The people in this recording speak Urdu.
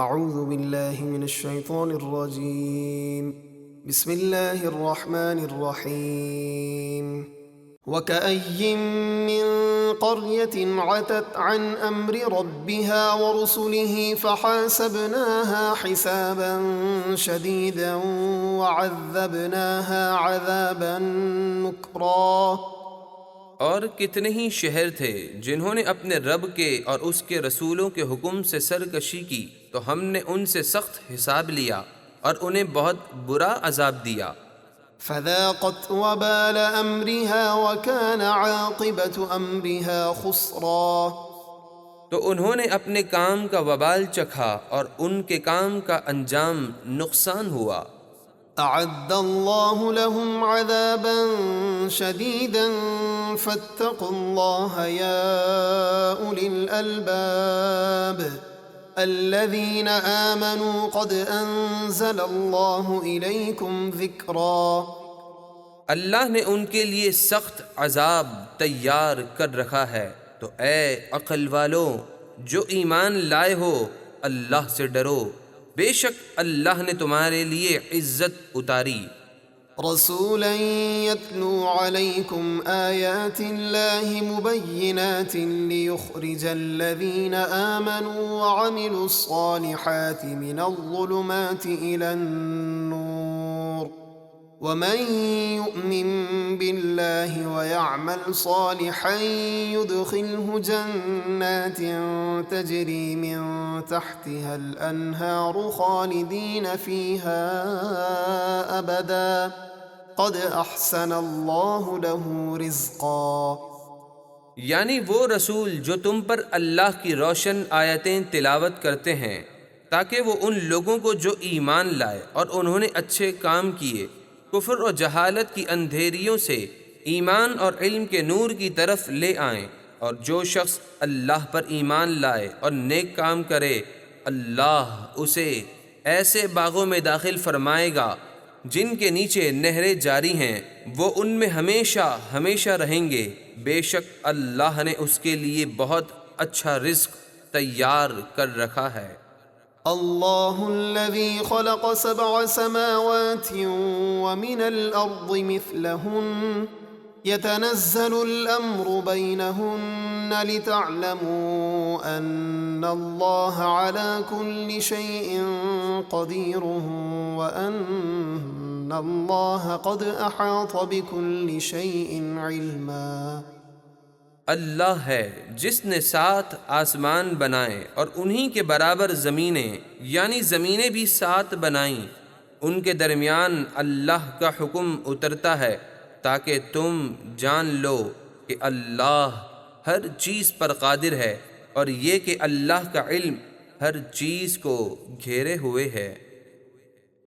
اعوذ باللہ من الشیطان الرجیم بسم اللہ الرحمن الرحیم وَكَأَيٍّ مِّن قَرْيَةٍ عَتَتْ عَنْ أَمْرِ رَبِّهَا وَرُسُلِهِ فَحَاسَبْنَاهَا حِسَابًا شَدِيدًا وَعَذَّبْنَاهَا عَذَابًا نُكْرًا۔ اور کتنے ہی شہر تھے جنہوں نے اپنے رب کے اور اس کے رسولوں کے حکم سے سرکشی کی تو ہم نے ان سے سخت حساب لیا اور انہیں بہت برا عذاب دیا۔ فذاقت وبال أمرها وكان عاقبة أمرها خسرا۔ تو انہوں نے اپنے کام کا وبال چکھا اور ان کے کام کا انجام نقصان ہوا۔ أعد الله لهم عذابا شديدا فاتقوا الله يا أولي الألباب الذين آمنوا قد أنزل الله إليكم ذكرا۔ اللہ نے ان کے لیے سخت عذاب تیار کر رکھا ہے، تو اے عقل والوں جو ایمان لائے ہو اللہ سے ڈرو، بے شک اللہ نے تمہارے لیے عزت اتاری۔ رسولا يتلو عليكم آيات الله مبينات ليخرج الذين آمنوا وعملوا الصالحات من الظلمات إلى النور ومن يؤمن بالله ويعمل صالحا يدخله جنات تجري من تحتها الأنهار خالدين فيها أبدا قد أحسن الله له رزقا۔ یعنی وہ رسول جو تم پر اللہ کی روشن آیتیں تلاوت کرتے ہیں تاکہ وہ ان لوگوں کو جو ایمان لائے اور انہوں نے اچھے کام کیے کفر اور جہالت کی اندھیریوں سے ایمان اور علم کے نور کی طرف لے آئیں، اور جو شخص اللہ پر ایمان لائے اور نیک کام کرے اللہ اسے ایسے باغوں میں داخل فرمائے گا جن کے نیچے نہریں جاری ہیں، وہ ان میں ہمیشہ ہمیشہ رہیں گے، بے شک اللہ نے اس کے لیے بہت اچھا رزق تیار کر رکھا ہے۔ الله الذي خلق 7 سماوات ومن الأرض مثلهن يتنزل الأمر بينهن لتعلموا أن الله على كل شيء قدير وأن الله قد أحاط بكل شيء علما۔ اللہ ہے جس نے 7 آسمان بنائے اور انہی کے برابر زمینیں، یعنی زمینیں بھی 7 بنائیں، ان کے درمیان اللہ کا حکم اترتا ہے تاکہ تم جان لو کہ اللہ ہر چیز پر قادر ہے، اور یہ کہ اللہ کا علم ہر چیز کو گھیرے ہوئے ہے۔